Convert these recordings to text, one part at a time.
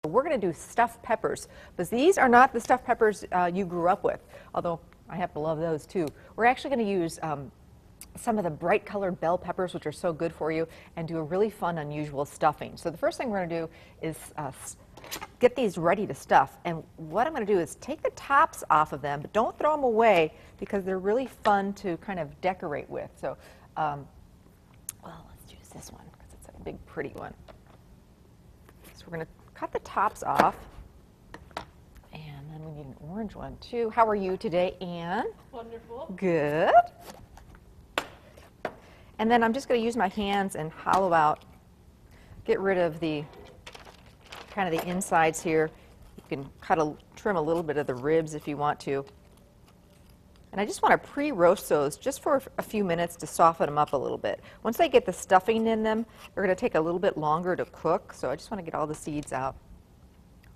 We're going to do stuffed peppers, but these are not the stuffed peppers you grew up with, although I happen to love those too. We're actually going to use some of the bright colored bell peppers, which are so good for you, and do a really fun, unusual stuffing. So the first thing we're going to do is get these ready to stuff. And what I'm going to do is take the tops off of them, but don't throw them away because they're really fun to kind of decorate with. So, well, let's choose this one because it's a big, pretty one. So we're going to cut the tops off. And then we need an orange one too. How are you today, Anne? Wonderful. Good. And then I'm just going to use my hands and hollow out, get rid of the kind of the insides here. You can trim a little bit of the ribs if you want to. And I just want to pre-roast those just for a few minutes to soften them up a little bit. Once I get the stuffing in them, they're going to take a little bit longer to cook, so I just want to get all the seeds out.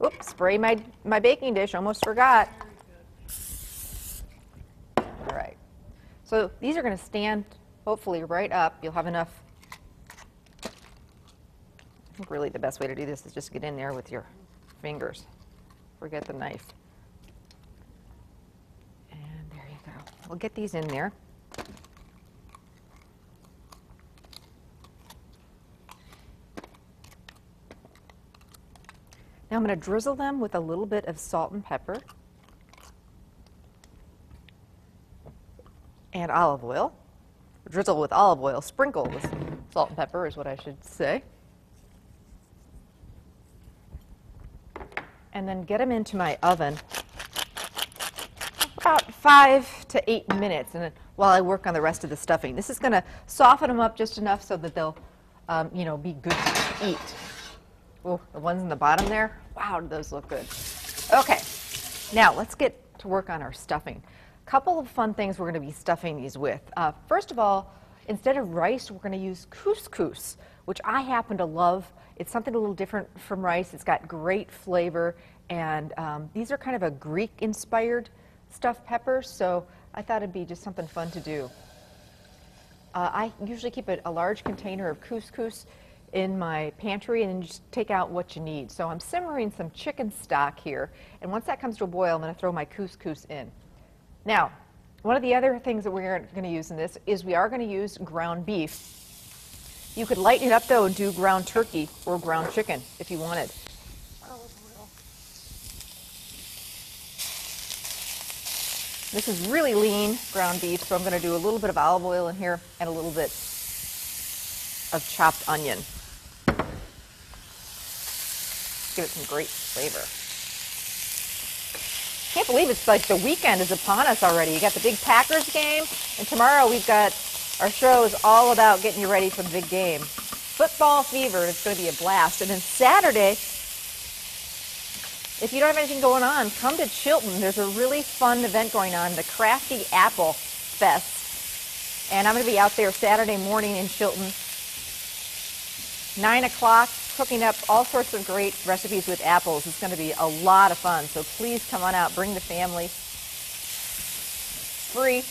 Oops, spray my baking dish, almost forgot. All right. So these are going to stand hopefully right up. You'll have enough. I think really the best way to do this is just get in there with your fingers. Forget the knife. And there you go. We'll get these in there. Now I'm going to drizzle them with a little bit of salt and pepper and olive oil. Drizzle with olive oil, sprinkle with salt and pepper is what I should say. And then get them into my oven about 5 to 8 minutes, and then while I work on the rest of the stuffing. This is going to soften them up just enough so that they'll, be good to eat. Oh, the ones in the bottom there, wow, those look good. Okay, now let's get to work on our stuffing. Couple of fun things we're going to be stuffing these with. First of all, instead of rice, we're going to use couscous, which I happen to love. It's something a little different from rice. It's got great flavor, and these are kind of a Greek-inspired stuffed peppers, so I thought it'd be just something fun to do. I usually keep a large container of couscous in my pantry and then just take out what you need. So I'm simmering some chicken stock here, and once that comes to a boil, I'm going to throw my couscous in. Now, one of the other things that we're going to use in this is we are going to use ground beef. You could lighten it up, though, and do ground turkey or ground chicken if you wanted. This is really lean ground beef, so I'm going to do a little bit of olive oil in here and a little bit of chopped onion. Give it some great flavor. Can't believe it's like the weekend is upon us already. You got the big Packers game, and tomorrow we've got our show is all about getting you ready for the big game. Football fever, it's going to be a blast. And then Saturday, if you don't have anything going on, come to Chilton. There's a really fun event going on, the Crafty Apple Fest. And I'm going to be out there Saturday morning in Chilton, 9 o'clock, cooking up all sorts of great recipes with apples. It's going to be a lot of fun, so please come on out, bring the family. Free.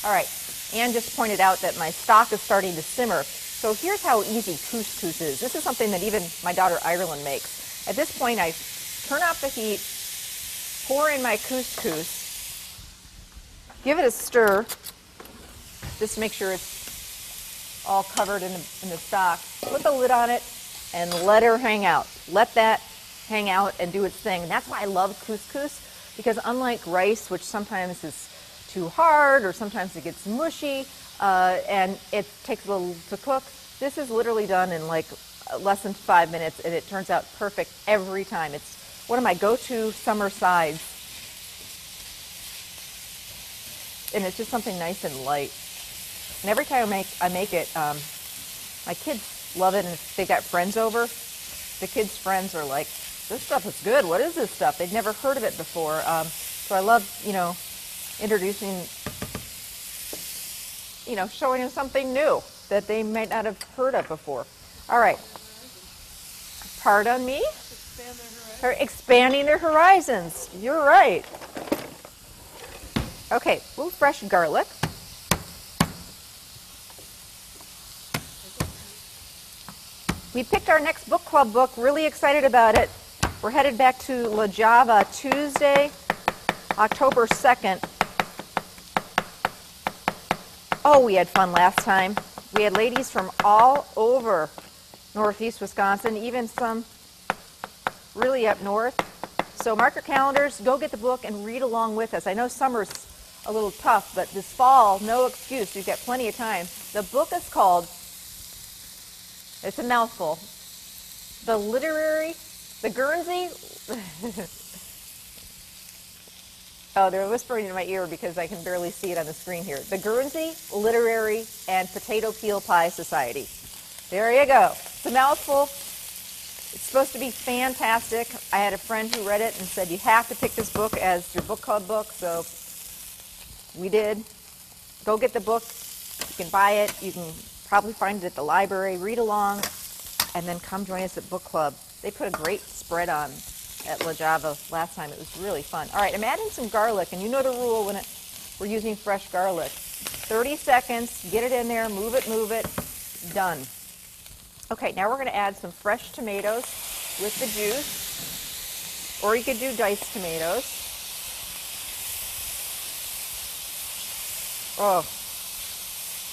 All right, Ann just pointed out that my stock is starting to simmer. So here's how easy couscous is. This is something that even my daughter Ireland makes. At this point, I turn off the heat, pour in my couscous, give it a stir, just to make sure it's all covered in the stock. Put the lid on it and let her hang out. Let that hang out and do its thing. And that's why I love couscous, because unlike rice, which sometimes is too hard or sometimes it gets mushy and it takes a little to cook, this is literally done in like less than 5 minutes, and it turns out perfect every time. It's one of my go-to summer sides, and it's just something nice and light. And every time I make it, my kids love it, and if they got friends over, the kids' friends are like, this stuff is good. What is this stuff? They'd never heard of it before. So I love, introducing, showing them something new that they might not have heard of before. All right. Pardon me? They're expanding their horizons. You're right. Okay, a little fresh garlic. We picked our next book club book, really excited about it. We're headed back to La Java Tuesday, October 2nd. Oh, we had fun last time. We had ladies from all over Northeast Wisconsin, even some really up north. So mark your calendars, go get the book and read along with us. I know summer's a little tough, but this fall, no excuse. You've got plenty of time. The book is called, it's a mouthful, The Guernsey. Oh, they're whispering in my ear because I can barely see it on the screen here. The Guernsey Literary and Potato Peel Pie Society. There you go. It's a mouthful. It's supposed to be fantastic. I had a friend who read it and said, you have to pick this book as your book club book, so we did. Go get the book. You can buy it. You can probably find it at the library. Read along, and then come join us at book club. They put a great spread on at La Java last time. It was really fun. All right, I'm adding some garlic, and you know the rule when we're using fresh garlic. 30 seconds, get it in there, move it, done. Okay, now we're going to add some fresh tomatoes with the juice, or you could do diced tomatoes. Oh,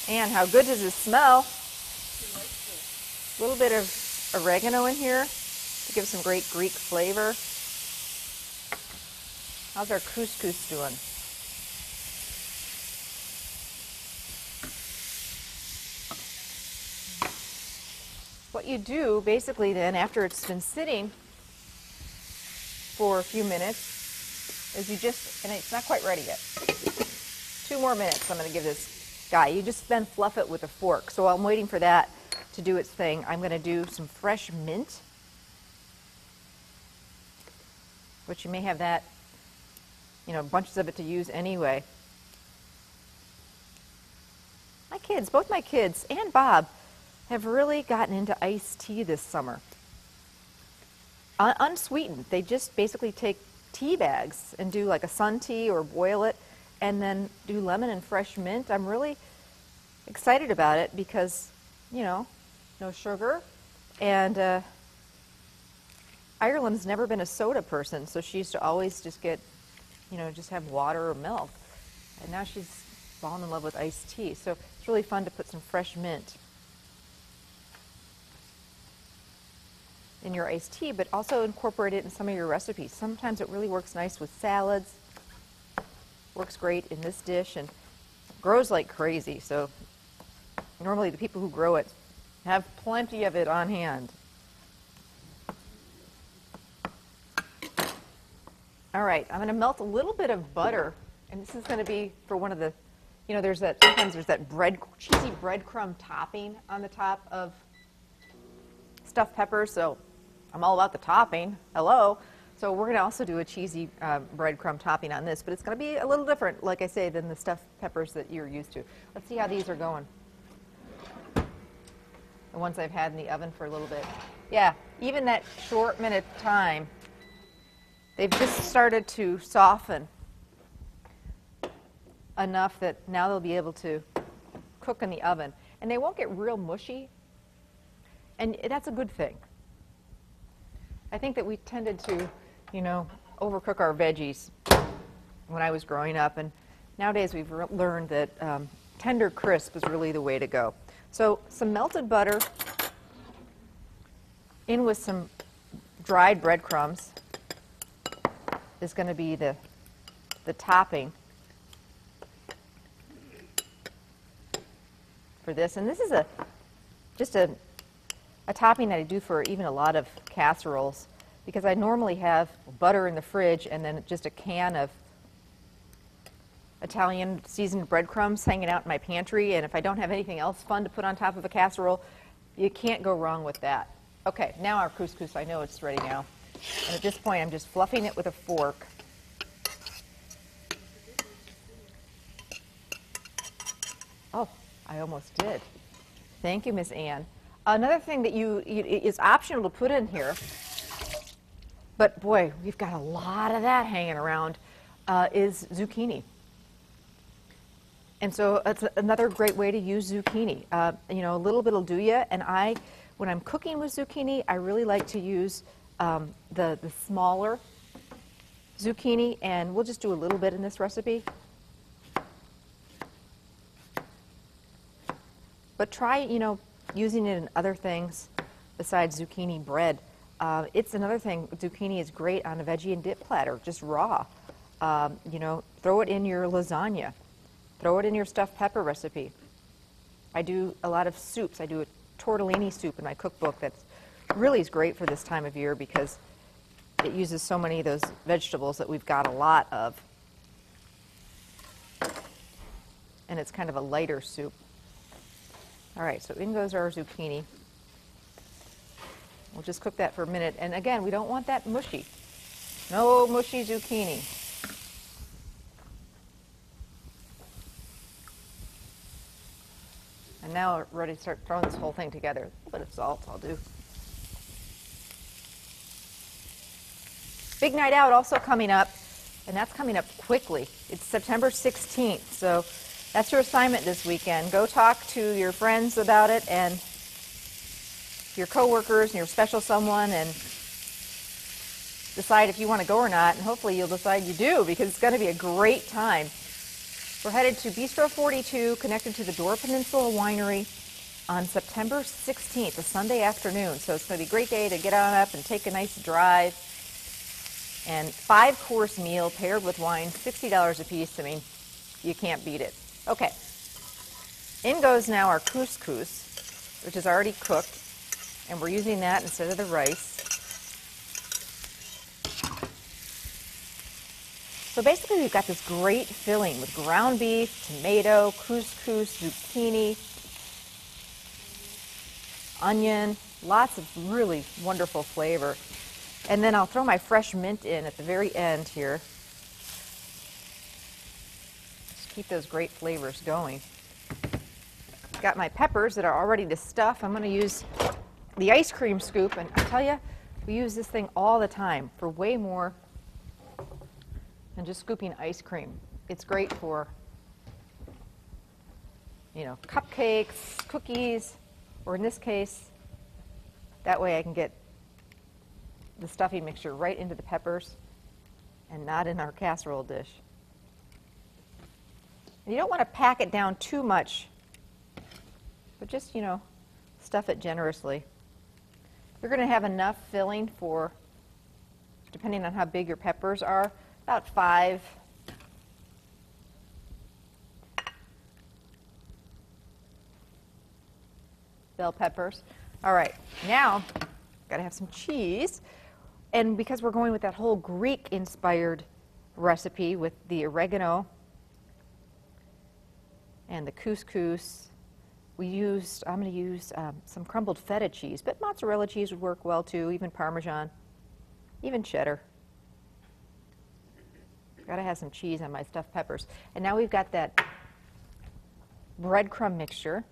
and how good does this smell? A little bit of oregano in here to give some great Greek flavor. How's our couscous doing? What you do basically then, after it's been sitting for a few minutes, is you just, and it's not quite ready yet. 2 more minutes I'm going to give this guy. You just then fluff it with a fork. So while I'm waiting for that to do its thing, I'm going to do some fresh mint, which you may have that, you know, bunches of it to use anyway. My kids, both my kids and Bob, have really gotten into iced tea this summer. Unsweetened. They just basically take tea bags and do like a sun tea or boil it and then do lemon and fresh mint. I'm really excited about it because, you know, no sugar. And Ireland's never been a soda person, so she used to always just get, you know, just have water or milk. And now she's fallen in love with iced tea. So it's really fun to put some fresh mint in your iced tea, but also incorporate it in some of your recipes. Sometimes it really works nice with salads. Works great in this dish and grows like crazy. So normally the people who grow it have plenty of it on hand. All right, I'm going to melt a little bit of butter, and this is going to be for one of the, you know, there's that, sometimes there's that cheesy breadcrumb topping on the top of stuffed peppers, so I'm all about the topping. Hello. So we're going to also do a cheesy breadcrumb topping on this, but it's going to be a little different, like I say, than the stuffed peppers that you're used to. Let's see how these are going. The ones I've had in the oven for a little bit. Yeah, even that short minute time, they've just started to soften enough that now they'll be able to cook in the oven. And they won't get real mushy, and that's a good thing. I think that we tended to, you know, overcook our veggies when I was growing up, and nowadays we've learned that tender crisp is really the way to go. So some melted butter in with some dried breadcrumbs is going to be the topping for this. And this is just a topping that I do for even a lot of casseroles, because I normally have butter in the fridge and then just a can of Italian seasoned breadcrumbs hanging out in my pantry, and if I don't have anything else fun to put on top of a casserole, you can't go wrong with that. Okay, now our couscous, I know it's ready now. And at this point, I'm just fluffing it with a fork. Oh, I almost did. Thank you, Miss Ann. Another thing that is optional to put in here, but boy, we've got a lot of that hanging around, is zucchini. And so it's another great way to use zucchini. You know, a little bit will do you. And when I'm cooking with zucchini, I really like to use the smaller zucchini, and we'll just do a little bit in this recipe. But try, you know, using it in other things besides zucchini bread. It's another thing, zucchini is great on a veggie and dip platter, just raw. You know, throw it in your lasagna. Throw it in your stuffed pepper recipe. I do a lot of soups. I do a tortellini soup in my cookbook that really is great for this time of year because it uses so many of those vegetables that we've got a lot of. And it's kind of a lighter soup. All right, so in goes our zucchini. We'll just cook that for a minute. And again, we don't want that mushy. No mushy zucchini. And now we're ready to start throwing this whole thing together. A little bit of salt I'll do. Big night out also coming up, and that's coming up quickly. It's September 16th, so that's your assignment this weekend. Go talk to your friends about it and your coworkers and your special someone and decide if you want to go or not, and hopefully you'll decide you do because it's going to be a great time. We're headed to Bistro 42, connected to the Door Peninsula Winery on September 16th, a Sunday afternoon. So it's going to be a great day to get on up and take a nice drive. And 5-course meal paired with wine, $60 a piece. I mean, you can't beat it. Okay, in goes now our couscous, which is already cooked, and we're using that instead of the rice. So basically we've got this great filling with ground beef, tomato, couscous, zucchini, onion, lots of really wonderful flavor. And then I'll throw my fresh mint in at the very end here. Just keep those great flavors going. Got my peppers that are all ready to stuff. I'm going to use the ice cream scoop, and I tell you, we use this thing all the time for way more than just scooping ice cream. It's great for, you know, cupcakes, cookies, or in this case, that way I can get the stuffing mixture right into the peppers and not in our casserole dish. And you don't want to pack it down too much, but just, you know, stuff it generously. You're going to have enough filling for, depending on how big your peppers are, about 5 bell peppers. All right, now got to have some cheese. And because we're going with that whole Greek-inspired recipe with the oregano and the couscous, I'm going to use some crumbled feta cheese, but mozzarella cheese would work well too, even Parmesan, even cheddar. Got to have some cheese on my stuffed peppers. And now we've got that breadcrumb mixture.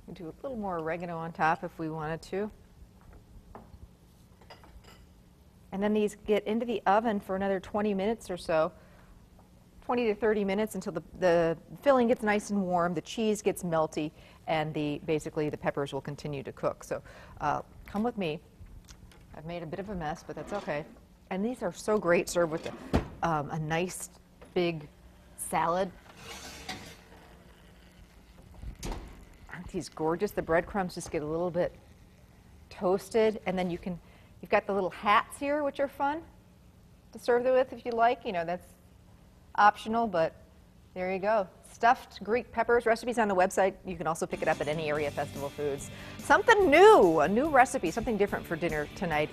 We'll do a little more oregano on top if we wanted to. And then these get into the oven for another 20 minutes or so. 20 to 30 minutes until the filling gets nice and warm, the cheese gets melty, and basically the peppers will continue to cook. So come with me. I've made a bit of a mess, but that's okay. And these are so great served with a nice big salad. Aren't these gorgeous? The breadcrumbs just get a little bit toasted, and then you've got the little hats here, which are fun to serve them with if you like. You know, that's optional, but there you go. Stuffed Greek peppers. Recipes on the website. You can also pick it up at any area Festival Foods. Something new, a new recipe, something different for dinner tonight.